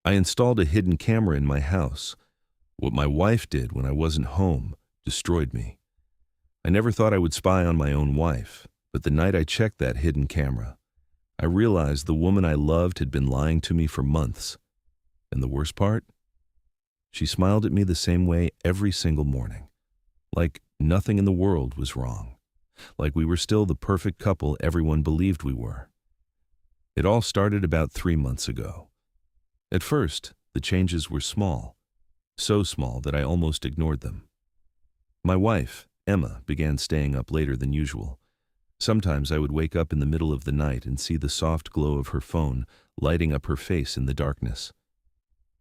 I installed a hidden camera in my house. What my wife did when I wasn't home destroyed me. I never thought I would spy on my own wife, but the night I checked that hidden camera, I realized the woman I loved had been lying to me for months. And the worst part? She smiled at me the same way every single morning. Like nothing in the world was wrong. Like we were still the perfect couple everyone believed we were. It all started about 3 months ago. At first, the changes were small. So small that I almost ignored them. My wife, Emma, began staying up later than usual. Sometimes I would wake up in the middle of the night and see the soft glow of her phone lighting up her face in the darkness.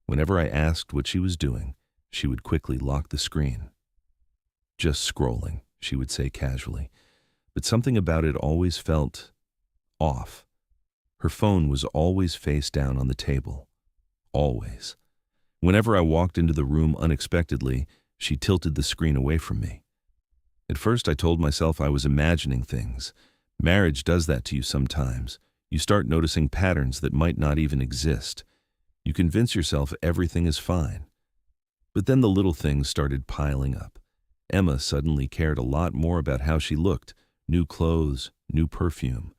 Whenever I asked what she was doing, she would quickly lock the screen. "Just scrolling," she would say casually, but something about it always felt off. Her phone was always face down on the table. Always. Whenever I walked into the room unexpectedly, she tilted the screen away from me. At first I told myself I was imagining things. Marriage does that to you sometimes. You start noticing patterns that might not even exist. You convince yourself everything is fine. But then the little things started piling up. Emma suddenly cared a lot more about how she looked, new clothes, new perfume.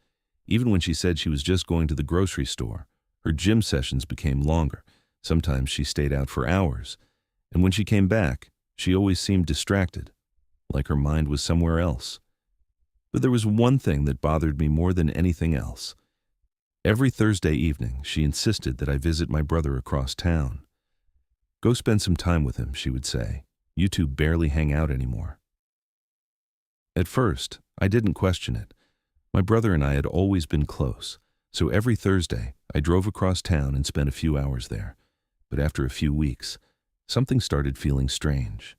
Even when she said she was just going to the grocery store, her gym sessions became longer. Sometimes she stayed out for hours. And when she came back, she always seemed distracted, like her mind was somewhere else. But there was one thing that bothered me more than anything else. Every Thursday evening, she insisted that I visit my brother across town. "Go spend some time with him," she would say. "You two barely hang out anymore." At first, I didn't question it. My brother and I had always been close, so every Thursday, I drove across town and spent a few hours there. But after a few weeks, something started feeling strange.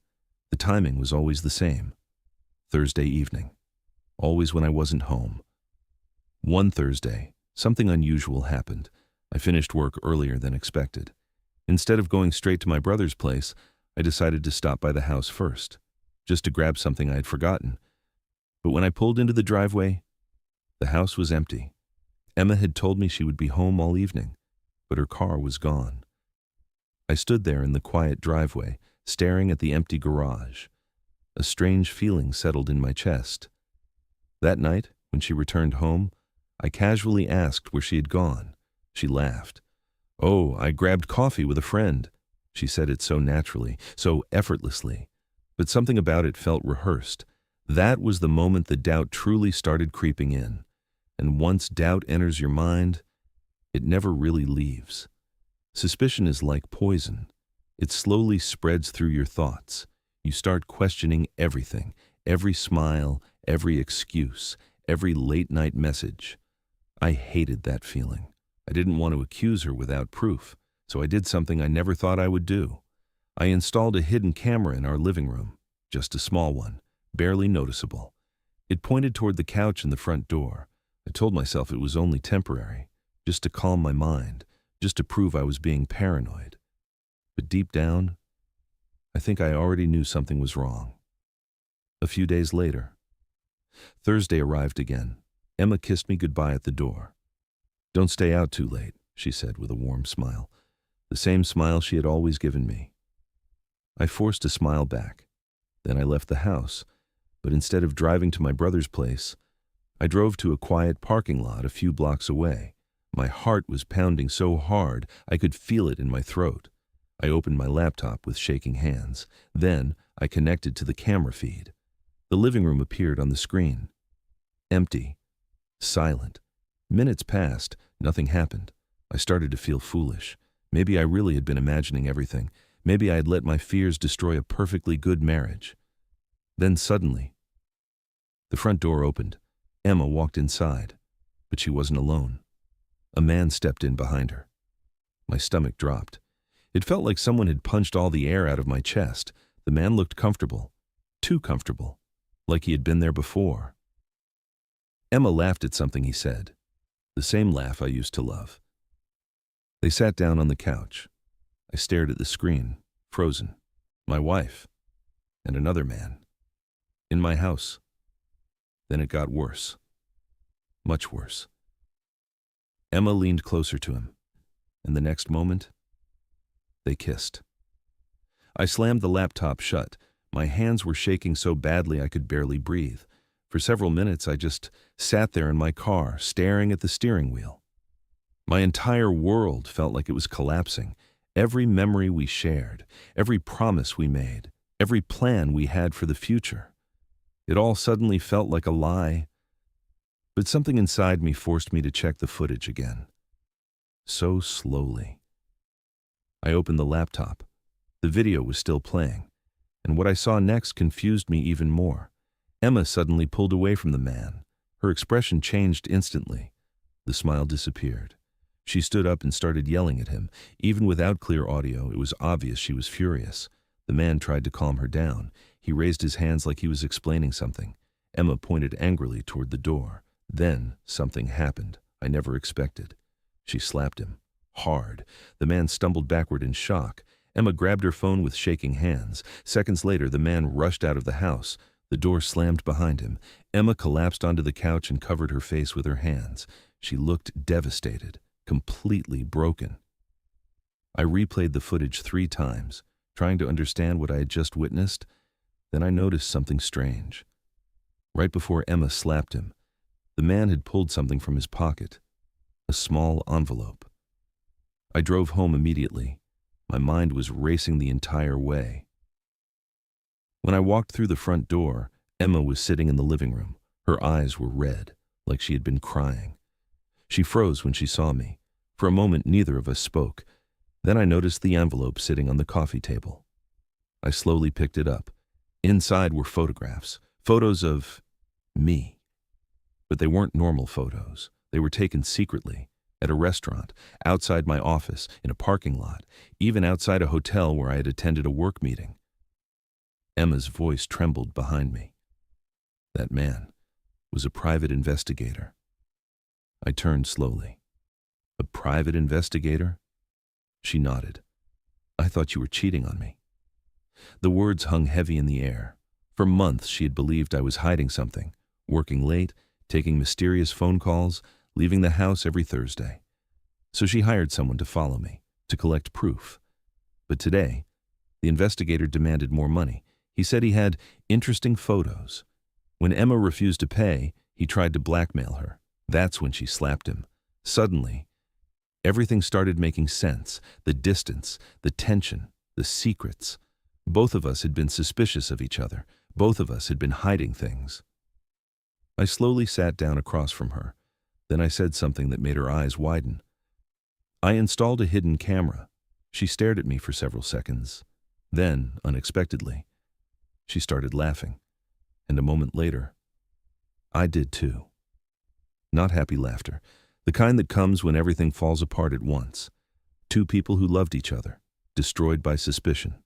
The timing was always the same. Thursday evening. Always when I wasn't home. One Thursday, something unusual happened. I finished work earlier than expected. Instead of going straight to my brother's place, I decided to stop by the house first, just to grab something I had forgotten. But when I pulled into the driveway, the house was empty. Emma had told me she would be home all evening, but her car was gone. I stood there in the quiet driveway, staring at the empty garage. A strange feeling settled in my chest. That night, when she returned home, I casually asked where she had gone. She laughed. "Oh, I grabbed coffee with a friend." She said it so naturally, so effortlessly, but something about it felt rehearsed. That was the moment the doubt truly started creeping in. And once doubt enters your mind, it never really leaves. Suspicion is like poison. It slowly spreads through your thoughts. You start questioning everything, every smile, every excuse, every late-night message. I hated that feeling. I didn't want to accuse her without proof, so I did something I never thought I would do. I installed a hidden camera in our living room, just a small one, barely noticeable. It pointed toward the couch and the front door. I told myself it was only temporary, just to calm my mind, just to prove I was being paranoid. But deep down, I think I already knew something was wrong. A few days later, Thursday arrived again. Emma kissed me goodbye at the door. "Don't stay out too late," she said with a warm smile, the same smile she had always given me. I forced a smile back. Then I left the house, but instead of driving to my brother's place, I drove to a quiet parking lot a few blocks away. My heart was pounding so hard I could feel it in my throat. I opened my laptop with shaking hands. Then I connected to the camera feed. The living room appeared on the screen. Empty. Silent. Minutes passed. Nothing happened. I started to feel foolish. Maybe I really had been imagining everything. Maybe I had let my fears destroy a perfectly good marriage. Then suddenly, the front door opened. Emma walked inside, but she wasn't alone. A man stepped in behind her. My stomach dropped. It felt like someone had punched all the air out of my chest. The man looked comfortable. Too comfortable. Like he had been there before. Emma laughed at something he said. The same laugh I used to love. They sat down on the couch. I stared at the screen, frozen. My wife. And another man. In my house. Then it got worse. Much worse. Emma leaned closer to him, and the next moment, They kissed. I slammed the laptop shut. My hands were shaking so badly I could barely breathe. For several minutes, I just sat there in my car, staring at the steering wheel. My entire world felt like it was collapsing. Every memory we shared, every promise we made, every plan we had for the future. It all suddenly felt like a lie, but something inside me forced me to check the footage again. So slowly. I opened the laptop. The video was still playing, and what I saw next confused me even more. Emma suddenly pulled away from the man. Her expression changed instantly. The smile disappeared. She stood up and started yelling at him. Even without clear audio, it was obvious she was furious. The man tried to calm her down. He raised his hands like he was explaining something. Emma pointed angrily toward the door. Then something happened I never expected. She slapped him. Hard. The man stumbled backward in shock. Emma grabbed her phone with shaking hands. Seconds later, the man rushed out of the house. The door slammed behind him. Emma collapsed onto the couch and covered her face with her hands. She looked devastated, completely broken. I replayed the footage 3 times, trying to understand what I had just witnessed. Then I noticed something strange. Right before Emma slapped him, the man had pulled something from his pocket, a small envelope. I drove home immediately. My mind was racing the entire way. When I walked through the front door, Emma was sitting in the living room. Her eyes were red, like she had been crying. She froze when she saw me. For a moment, neither of us spoke. Then I noticed the envelope sitting on the coffee table. I slowly picked it up. Inside were photographs, photos of me. But they weren't normal photos. They were taken secretly, at a restaurant, outside my office, in a parking lot, even outside a hotel where I had attended a work meeting. Emma's voice trembled behind me. That man was a private investigator. I turned slowly. A private investigator? She nodded. I thought you were cheating on me. The words hung heavy in the air. For months she had believed I was hiding something, working late, taking mysterious phone calls, leaving the house every Thursday. So she hired someone to follow me, to collect proof. But today, the investigator demanded more money. He said he had interesting photos. When Emma refused to pay, he tried to blackmail her. That's when she slapped him. Suddenly, everything started making sense. The distance, the tension, the secrets. Both of us had been suspicious of each other. Both of us had been hiding things. I slowly sat down across from her. Then I said something that made her eyes widen. I installed a hidden camera. She stared at me for several seconds. Then, unexpectedly, she started laughing. And a moment later, I did too. Not happy laughter, the kind that comes when everything falls apart at once. 2 people who loved each other, destroyed by suspicion.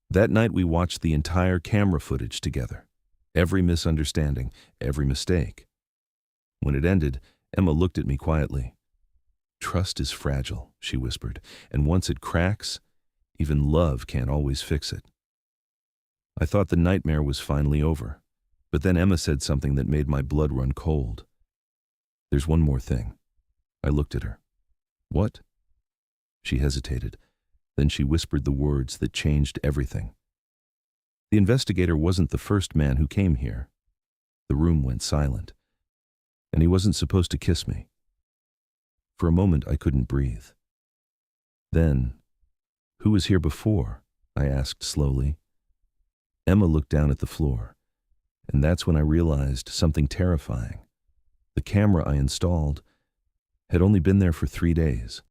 That night we watched the entire camera footage together. Every misunderstanding, every mistake. When it ended, Emma looked at me quietly. Trust is fragile, she whispered, and once it cracks, even love can't always fix it. I thought the nightmare was finally over, but then Emma said something that made my blood run cold. There's one more thing. I looked at her. What? She hesitated. Then she whispered the words that changed everything. The investigator wasn't the first man who came here. The room went silent, and he wasn't supposed to kiss me. For a moment, I couldn't breathe. Then, who was here before? I asked slowly. Emma looked down at the floor, and that's when I realized something terrifying. The camera I installed had only been there for 3 days.